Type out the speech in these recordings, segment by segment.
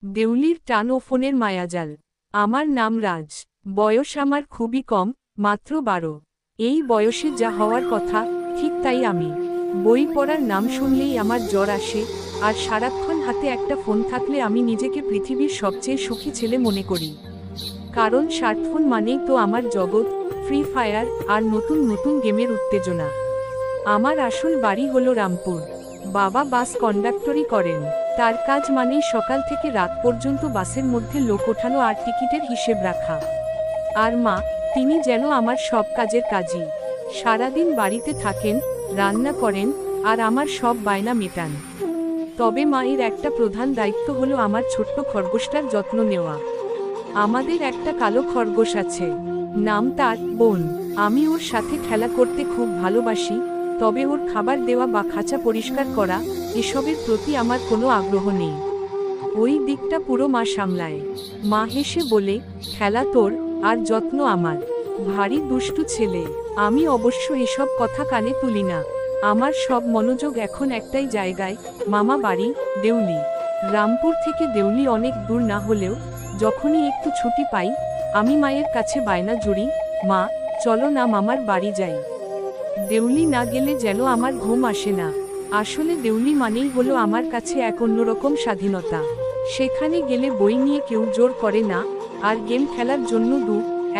দেউলির টান ও ফোনের মায়াজাল। আমার নাম রাজ। বয়স আমার খুবই কম, মাত্র 12। এই বয়সে যা হওয়ার কথা, ঠিক তাই আমি। বই পড়ার নাম শুনলেই আমার জ্বর আসে, আর সারাক্ষণ হাতে একটা ফোন থাকলে আমি নিজেকে পৃথিবীর সবচেয়ে সুখী ছেলে মনে করি। কারণ স্মার্টফোন মানেই তো আমার জগৎ, ফ্রি ফায়ার আর নতুন নতুন গেমের উত্তেজনা। আমার আসল বাড়ি হলো রামপুর। বাবা বাস কন্ডাক্টরি করেন। তার কাজ মানেই সকাল থেকে রাত পর্যন্ত বাসের মধ্যে লোক ওঠানো আর টিকিটের হিসেব রাখা। আর মা, তিনি যেন আমার সব কাজের কাজই। সারাদিন বাড়িতে থাকেন, রান্না করেন, আর আমার সব বায়না মেটান। তবে মায়ের একটা প্রধান দায়িত্ব হলো আমার ছোট্ট খরগোশটার যত্ন নেওয়া। আমাদের একটা কালো খরগোশ আছে, নাম তার বোন। আমি ওর সাথে খেলা করতে খুব ভালোবাসি, তবে ওর খাবার দেওয়া বা খাঁচা পরিষ্কার করা, এসবের প্রতি আমার কোনো আগ্রহ নেই। ওই দিকটা পুরো মা সামলায়। মা হেসে বলে, খেলা তোর, আর যত্ন আমার। ভারী দুষ্টু ছেলে। আমি অবশ্য এসব কথা কানে তুলি না। আমার সব মনোযোগ এখন একটাই জায়গায়, মামা বাড়ি, দেউলি। রামপুর থেকে দেউলি অনেক দূর না হলেও যখনই একটু ছুটি পাই, আমি মায়ের কাছে বায়না জুড়ি, মা, চলো না মামার বাড়ি যাই। দেউলি না গেলে যেন আমার ঘুম আসে না। আসলে দেউলি মানেই হলো আমার কাছে এক অন্যরকম স্বাধীনতা। সেখানে গেলে বই নিয়ে কেউ জোর করে না, আর গেম খেলার জন্য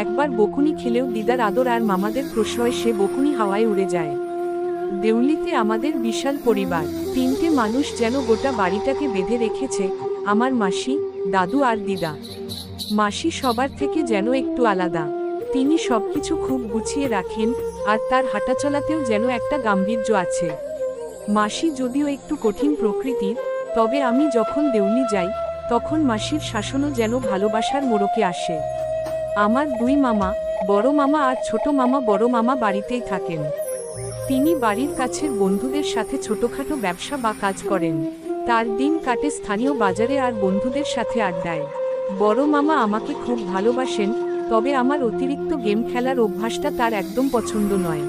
একবার বকুনি খেলেও দিদার আদর আর মামাদের প্রশ্রয় সে বকুনি হাওয়ায় উড়ে যায়। দেউলিতে আমাদের বিশাল পরিবার, 3টে মানুষ যেন গোটা বাড়িটাকে বেঁধে রেখেছে, আমার মাসি, দাদু আর দিদা। মাসি সবার থেকে যেন একটু আলাদা। তিনি সবকিছু খুব গুছিয়ে রাখেন, আর তার হাঁটাচলাতেও যেন একটা গাম্ভীর্য আছে। মাসি যদিও একটু কঠিন প্রকৃতির, তবে আমি যখন দেউলি যাই, তখন মাসির শাসনও যেন ভালোবাসার মোড়কে আসে। আমার 2 মামা, বড় মামা আর ছোট মামা। বড় মামা বাড়িতেই থাকেন। তিনি বাড়ির কাছের বন্ধুদের সাথে ছোটখাটো ব্যবসা বা কাজ করেন। তার দিন কাটে স্থানীয় বাজারে আর বন্ধুদের সাথে আড্ডায়। বড় মামা আমাকে খুব ভালোবাসেন, তবে আমার অতিরিক্ত গেম খেলার অভ্যাসটা তার একদম পছন্দ নয়।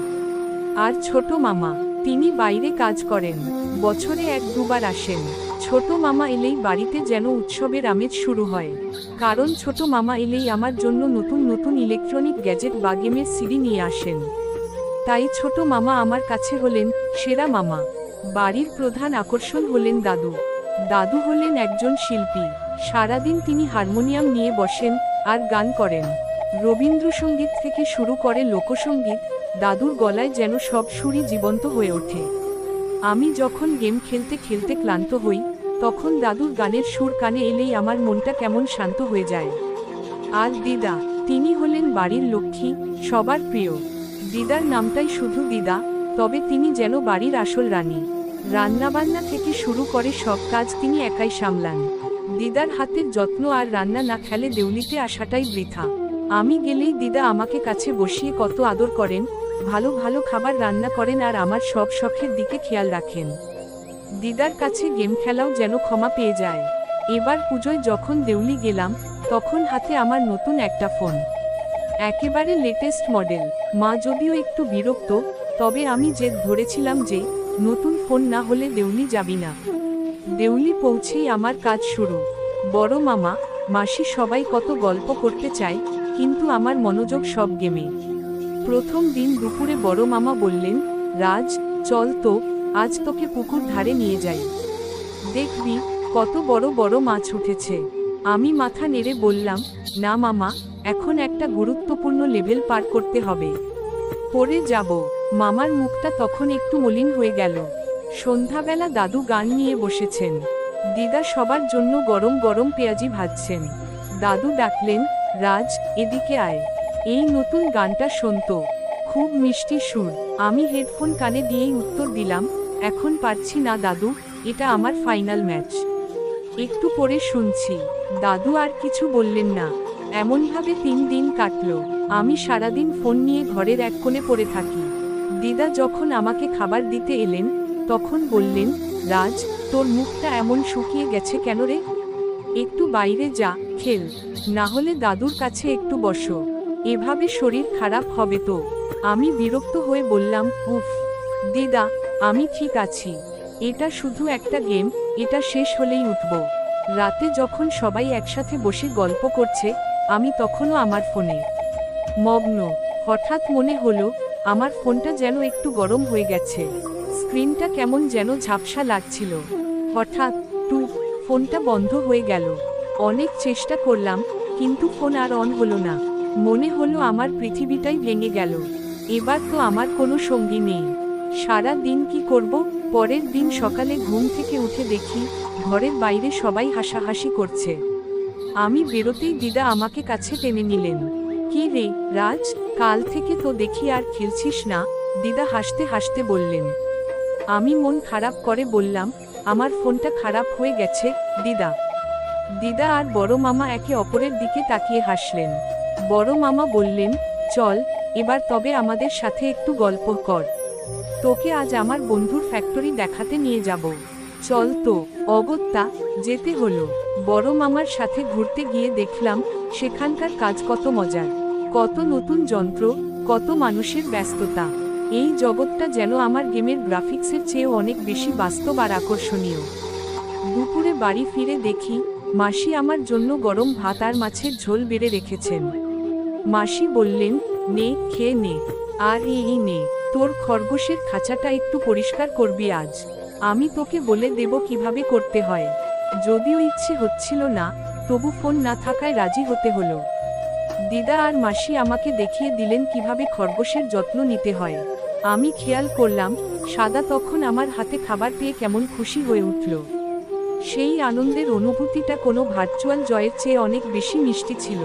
আর ছোট মামা, তিনি বাইরে কাজ করেন, বছরে 1-2 বার আসেন। ছোট মামা এলেই বাড়িতে যেন উৎসবের আমেজ শুরু হয়। কারণ ছোট মামা এলেই আমার জন্য নতুন নতুন ইলেকট্রনিক গ্যাজেট বা গেমের সিডি নিয়ে আসেন। তাই ছোট মামা আমার কাছে হলেন সেরা মামা। বাড়ির প্রধান আকর্ষণ হলেন দাদু। দাদু হলেন একজন শিল্পী। সারাদিন তিনি হারমোনিয়াম নিয়ে বসেন আর গান করেন। রবীন্দ্রসঙ্গীত থেকে শুরু করে লোকসঙ্গীত, দাদুর গলায় যেন সব সুরই জীবন্ত হয়ে ওঠে। আমি যখন গেম খেলতে খেলতে ক্লান্ত হই, তখন দাদুর গানের সুর কানে এলেই আমার মনটা কেমন শান্ত হয়ে যায়। আর দিদা, তিনি হলেন বাড়ির লক্ষ্মী, সবার প্রিয়। দিদার নামটাই শুধু দিদা, তবে তিনি যেন বাড়ির আসল রানী। রান্নাবান্না থেকে শুরু করে সব কাজ তিনি একাই সামলান। দিদার হাতের যত্ন আর রান্না না খেলে দেউলিতে আসাটাই বৃথা। আমি গেলেই দিদা আমাকে কাছে বসিয়ে কত আদর করেন, ভালো ভালো খাবার রান্না করেন আর আমার সব শখের দিকে খেয়াল রাখেন। দিদার কাছে গেম খেলাও যেন ক্ষমা পেয়ে যায়। এবার পুজোয় যখন দেউলি গেলাম, তখন হাতে আমার নতুন একটা ফোন, একেবারে লেটেস্ট মডেল। মা যদিও একটু বিরক্ত, তবে আমি জেদ ধরেছিলাম যে নতুন ফোন না হলে দেউলি যাবি না। দেউলি পৌঁছেই আমার কাজ শুরু। বড় মামা, মাসি সবাই কত গল্প করতে চায়, কিন্তু আমার মনোযোগ সব গেমে। প্রথম দিন দুপুরে বড় মামা বললেন, রাজ, চল তো, আজ তোকে পুকুর ধারে নিয়ে যাই। দেখবি কত বড় বড় মাছ উঠেছে। আমি মাথা নেড়ে বললাম, না মামা, এখন একটা গুরুত্বপূর্ণ লেভেল পার করতে হবে, পরে যাব। মামার মুখটা তখন একটু মলিন হয়ে গেল। সন্ধ্যাবেলা দাদু গান নিয়ে বসেছেন। দিদা সবার জন্য গরম গরম পেঁয়াজি ভাজছেন। দাদু ডাকলেন, রাজ, এদিকে আয়, এই নতুন গানটা শোনতো, খুব মিষ্টি সুর। আমি হেডফোন কানে দিয়েই উত্তর দিলাম, এখন পারছি না দাদু, এটা আমার ফাইনাল ম্যাচ, একটু পরে শুনছি। দাদু আর কিছু বললেন না। এমনভাবে 3 দিন কাটল। আমি সারাদিন ফোন নিয়ে ঘরের এক কোণে পড়ে থাকি। দিদা যখন আমাকে খাবার দিতে এলেন, তখন বললেন, রাজ, তোর মুখটা এমন শুকিয়ে গেছে কেন রে? একটু বাইরে যা, খেল, না হলে দাদুর কাছে একটু বসো, এভাবে শরীর খারাপ হবে তো। আমি বিরক্ত হয়ে বললাম, উফ দিদা, আমি ঠিক আছি, এটা শুধু একটা গেম, এটা শেষ হলেই উঠব। রাতে যখন সবাই একসাথে বসে গল্প করছে আমি তখনও আমার ফোনে মগ্ন। হঠাৎ মনে হলো আমার ফোনটা যেন একটু গরম হয়ে গেছে, স্ক্রিনটা কেমন যেন ঝাপসা লাগছিল। হঠাৎ টুক, ফোনটা বন্ধ হয়ে গেল। অনেক চেষ্টা করলাম কিন্তু ফোন আর অন হলো না। মনে হলো আমার পৃথিবীটাই ভেঙে গেল। এবার তো আমার কোনো সঙ্গী নেই। সারা দিন কি করব? পরের দিন সকালে ঘুম থেকে উঠে দেখি ঘরের বাইরে সবাই হাসাহাসি করছে। আমি বেরোতেই দিদা আমাকে কাছে টেনে নিলেন। কি রে রাজ, কাল থেকে তো দেখি আর খেলছিস না, দিদা হাসতে হাসতে বললেন। আমি মন খারাপ করে বললাম, আমার ফোনটা খারাপ হয়ে গেছে দিদা। দিদা আর বড় মামা একে অপরের দিকে তাকিয়ে হাসলেন। বড় মামা বললেন, চল এবার তবে আমাদের সাথে একটু গল্প কর। তোকে আজ আমার বন্ধুর ফ্যাক্টরি দেখাতে নিয়ে যাব। চল তো। অগত্যা যেতে হলো। বড় মামার সাথে ঘুরতে গিয়ে দেখলাম সেখানকার কাজ কত মজার, কত নতুন যন্ত্র, কত মানুষের ব্যস্ততা। এই জগৎটা যেন আমার গেমের গ্রাফিক্সের চেয়েও অনেক বেশি বাস্তব আর আকর্ষণীয়। দুপুরে বাড়ি ফিরে দেখি মাসি আমার জন্য গরম ভাত আর মাছের ঝোল বেড়ে রেখেছেন। মাসি বললেন, নে খেয়ে নে। আর এই নে, তোর খরগোশের খাঁচাটা একটু পরিষ্কার করবি আজ। আমি তোকে বলে দেব কিভাবে করতে হয়। যদিও ইচ্ছে হচ্ছিল না, তবু ফোন না থাকায় রাজি হতে হলো। দিদা আর মাসি আমাকে দেখিয়ে দিলেন কিভাবে খরগোশের যত্ন নিতে হয়। আমি খেয়াল করলাম সাদা তখন আমার হাতে খাবার পেয়ে কেমন খুশি হয়ে উঠল। সেই আনন্দের অনুভূতিটা কোনো ভার্চুয়াল জয়ের চেয়ে অনেক বেশি মিষ্টি ছিল।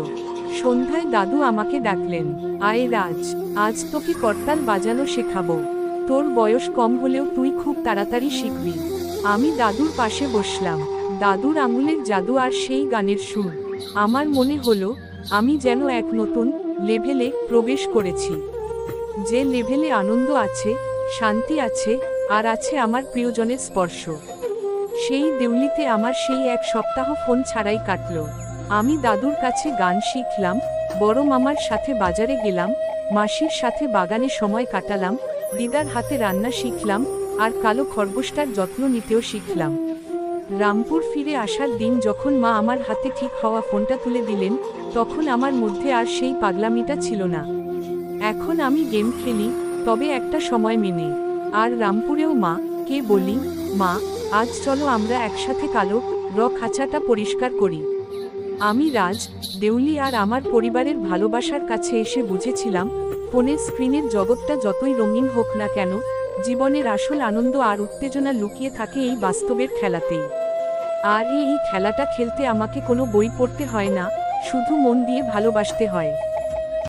সন্ধ্যায় দাদু আমাকে ডাকলেন, আয় রাজ, আজ তোকে করতাল বাজানো শেখাবো। তোর বয়স কম হলেও তুই খুব তাড়াতাড়ি শিখবি। আমি দাদুর পাশে বসলাম। দাদুর আঙুলের জাদু আর সেই গানের সুর, আমার মনে হলো আমি যেন এক নতুন লেভেলে প্রবেশ করেছি। যে লেভেলে আনন্দ আছে, শান্তি আছে, আর আছে আমার প্রিয়জনের স্পর্শ। সেই দেউলিতে আমার সেই এক সপ্তাহ ফোন ছাড়াই কাটল। আমি দাদুর কাছে গান শিখলাম, বড় মামার সাথে বাজারে গেলাম, মাসির সাথে বাগানে সময় কাটালাম, দিদার হাতে রান্না শিখলাম, আর কালো খরগোশটার যত্ন নিতেও শিখলাম। রামপুর ফিরে আসার দিন যখন মা আমার হাতে ঠিক হওয়া ফোনটা তুলে দিলেন, তখন আমার মধ্যে আর সেই পাগলামিটা ছিল না। এখন আমি গেম খেলি, তবে একটা সময় মেনে। আর রামপুরেও মা কে বলি, মা আজ চলো আমরা একসাথে কালো খাঁচাটা পরিষ্কার করি। আমি রাজ, দেউলি আর আমার পরিবারের ভালোবাসার কাছে এসে বুঝেছিলাম ফোনের স্ক্রিনের জগৎটা যতই রঙিন হোক না কেন, জীবনের আসল আনন্দ আর উত্তেজনা লুকিয়ে থাকে এই বাস্তবের খেলাতেই। আর এই খেলাটা খেলতে আমাকে কোনো বই পড়তে হয় না, শুধু মন দিয়ে ভালোবাসতে হয়।